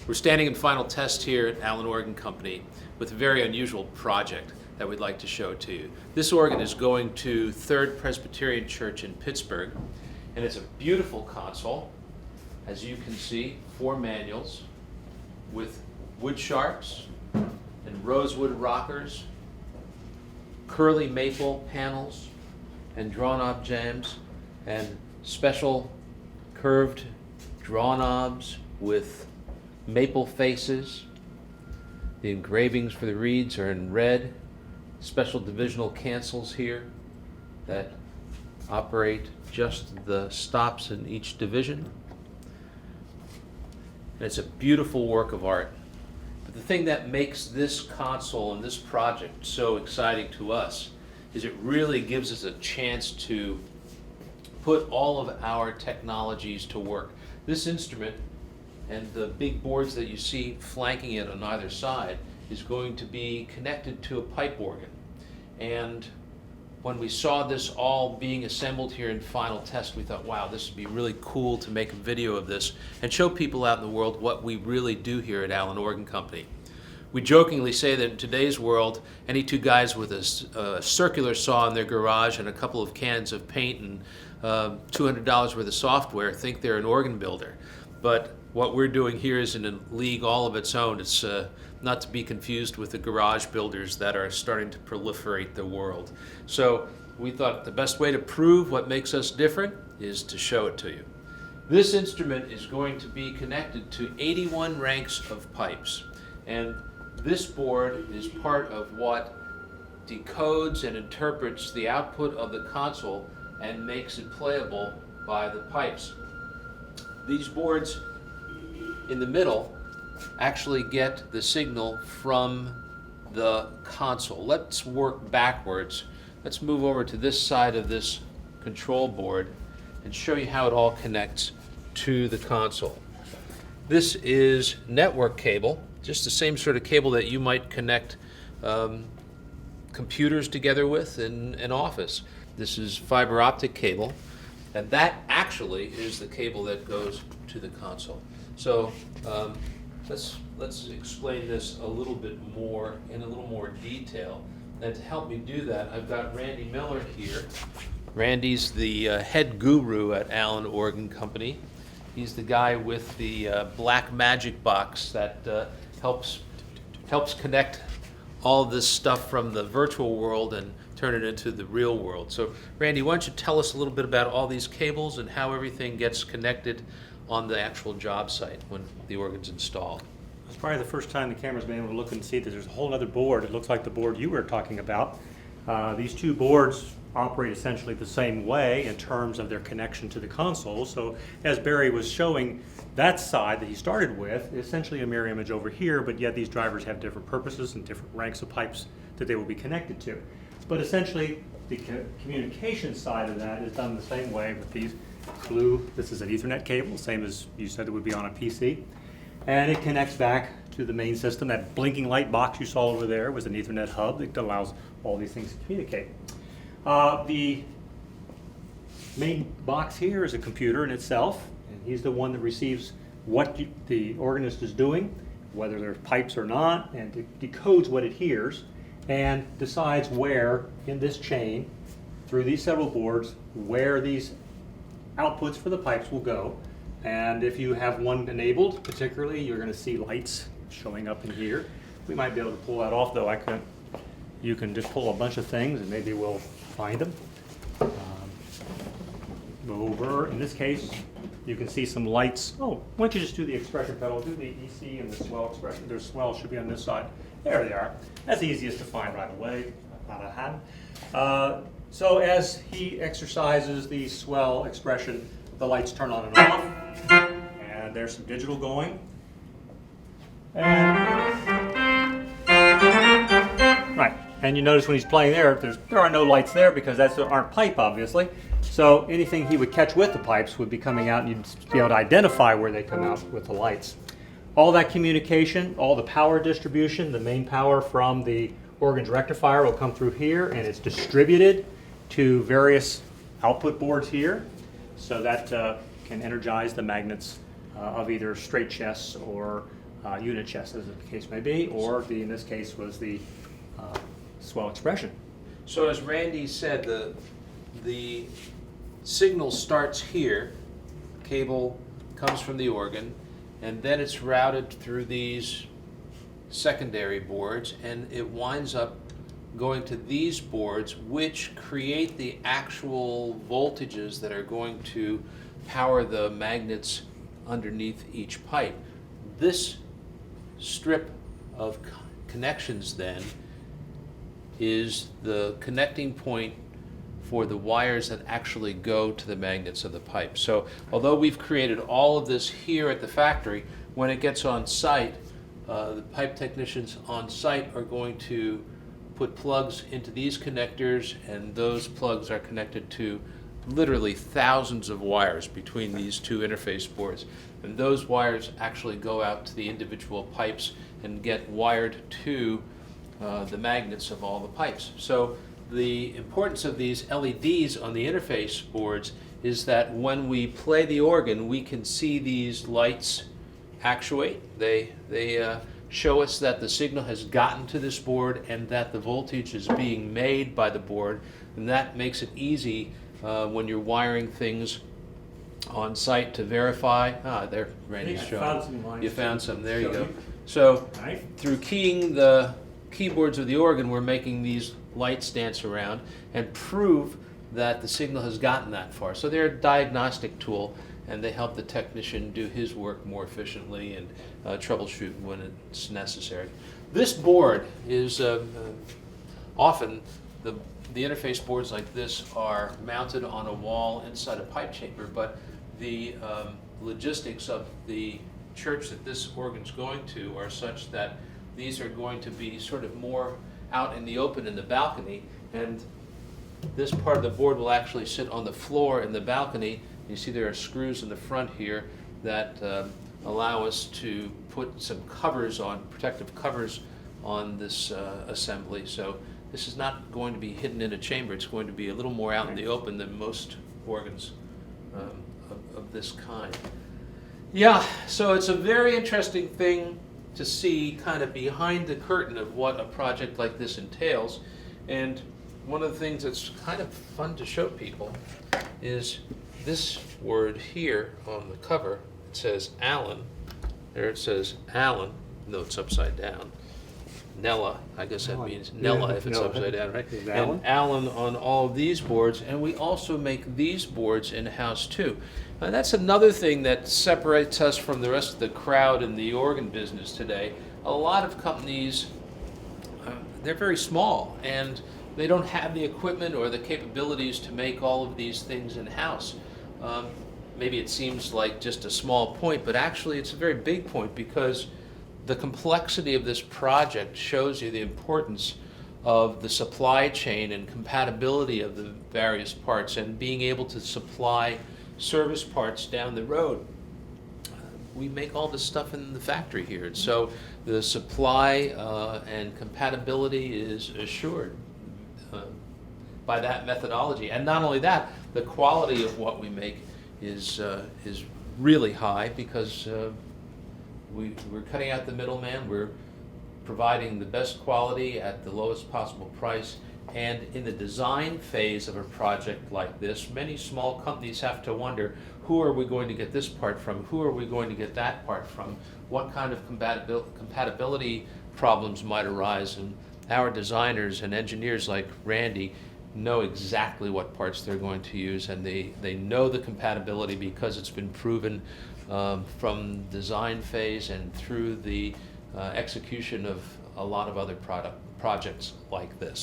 We're standing in final test here at Allen Organ Company with a very unusual project that we'd like to show to you. This organ is going to Third Presbyterian Church in Pittsburgh, and it's a beautiful console. As you can see, 4 manuals with wood sharps and rosewood rockers, curly maple panels and draw knob jambs, and special curved draw knobs with maple faces. The engravings for the reeds are in red. Special divisional cancels here that operate just the stops in each division. And it's a beautiful work of art. But the thing that makes this console and this project so exciting to us is it really gives us a chance to put all of our technologies to work. This instrument and the big boards that you see flanking it on either side is going to be connected to a pipe organ. And when we saw this all being assembled here in final test, we thought, wow, this would be really cool to make a video of this and show people out in the world what we really do here at Allen Organ Company. We jokingly say that in today's world, any 2 guys with a circular saw in their garage and a couple of cans of paint and $200 worth of software think they're an organ builder. But what we're doing here is in a league all of its own. It's not to be confused with the garage builders that are starting to proliferate the world. So we thought the best way to prove what makes us different is to show it to you. This instrument is going to be connected to 81 ranks of pipes. And this board is part of what decodes and interprets the output of the console and makes it playable by the pipes. These boards in the middle actually get the signal from the console. Let's work backwards. Let's move over to this side of this control board and show you how it all connects to the console. This is network cable, just the same sort of cable that you might connect computers together with in an office. This is fiber optic cable, and that actually is the cable that goes to the console. So let's explain this a little bit more in a little more detail. And to help me do that, I've got Randy Miller here. Randy's the head guru at Allen Organ Company. He's the guy with the black magic box that helps connect all of this stuff from the virtual world and turn it into the real world. So Randy, why don't you tell us a little bit about all these cables and how everything gets connected on the actual job site when the organ's installed. It's probably the first time the camera's been able to look and see that there's a whole other board. It looks like the board you were talking about. These 2 boards operate essentially the same way in terms of their connection to the console. So as Barry was showing, that side that he started with is essentially a mirror image over here, but yet these drivers have different purposes and different ranks of pipes that they will be connected to. But essentially the communication side of that is done the same way with these blue. This is an Ethernet cable, same as you said it would be on a PC. And it connects back to the main system. That blinking light box you saw over there was an Ethernet hub that allows all these things to communicate. The main box here is a computer in itself, and he's the one that receives what the organist is doing, whether there's pipes or not, and decodes what it hears and decides where in this chain, through these several boards, where these outputs for the pipes will go. And if you have one enabled, particularly, you're going to see lights showing up in here. We might be able to pull that off, though. You can just pull a bunch of things and maybe we'll find them. Over, in this case, you can see some lights. Oh, why don't you just do the expression pedal, do the EC and the swell expression. Their swell should be on this side. There they are. That's easiest to find right away, out of hand. So as he exercises the swell expression, the lights turn on and off, and there's some digital going. Right, and you notice when he's playing there are no lights there because there aren't pipe, obviously. So anything he would catch with the pipes would be coming out, and you'd be able to identify where they come out with the lights. All that communication, all the power distribution, the main power from the organ's rectifier will come through here, and it's distributed to various output boards here, so that can energize the magnets of either straight chests or unit chest, as the case may be, or in this case was the swell expression. So as Randy said, the signal starts here, cable comes from the organ, and then it's routed through these secondary boards, and it winds up going to these boards, which create the actual voltages that are going to power the magnets underneath each pipe. This strip of connections then is the connecting point for the wires that actually go to the magnets of the pipe. So although we've created all of this here at the factory, when it gets on site, the pipe technicians on site are going to put plugs into these connectors, and those plugs are connected to literally thousands of wires between these two interface boards. And those wires actually go out to the individual pipes and get wired to the magnets of all the pipes. So the importance of these LEDs on the interface boards is that when we play the organ, we can see these lights actuate. They show us that the signal has gotten to this board and that the voltage is being made by the board, and that makes it easy when you're wiring things on site to verify. There, Randy's showing. Found some lines. You found some, there you Show go. you. So Right. through keying the keyboards of the organ, we're making these lights dance around and prove that the signal has gotten that far. So they're a diagnostic tool, and they help the technician do his work more efficiently and troubleshoot when it's necessary. This board is often, the interface boards like this are mounted on a wall inside a pipe chamber, but the logistics of the church that this organ's going to are such that these are going to be sort of more out in the open in the balcony, and this part of the board will actually sit on the floor in the balcony. You see there are screws in the front here that allow us to put some covers on, protective covers on this assembly. So this is not going to be hidden in a chamber. It's going to be a little more out in the open than most organs of this kind. Yeah, so it's a very interesting thing to see kind of behind the curtain of what a project like this entails. And one of the things that's kind of fun to show people is this word here on the cover. It says Allen. There it says Allen, though it's upside down. Nella, I guess that means Nella if it's upside down, right? And Allen on all of these boards, and we also make these boards in-house too. And that's another thing that separates us from the rest of the crowd in the organ business today. A lot of companies, they're very small, and they don't have the equipment or the capabilities to make all of these things in-house. Maybe it seems like just a small point, but actually it's a very big point, because the complexity of this project shows you the importance of the supply chain and compatibility of the various parts and being able to supply service parts down the road. We make all this stuff in the factory here, and so the supply and compatibility is assured by that methodology. And not only that, the quality of what we make is really high, because we're cutting out the middleman. We're providing the best quality at the lowest possible price. And in the design phase of a project like this, many small companies have to wonder, who are we going to get this part from? Who are we going to get that part from? What kind of compatibility problems might arise? And our designers and engineers like Randy know exactly what parts they're going to use, and they know the compatibility because it's been proven from design phase and through the execution of a lot of other projects like this.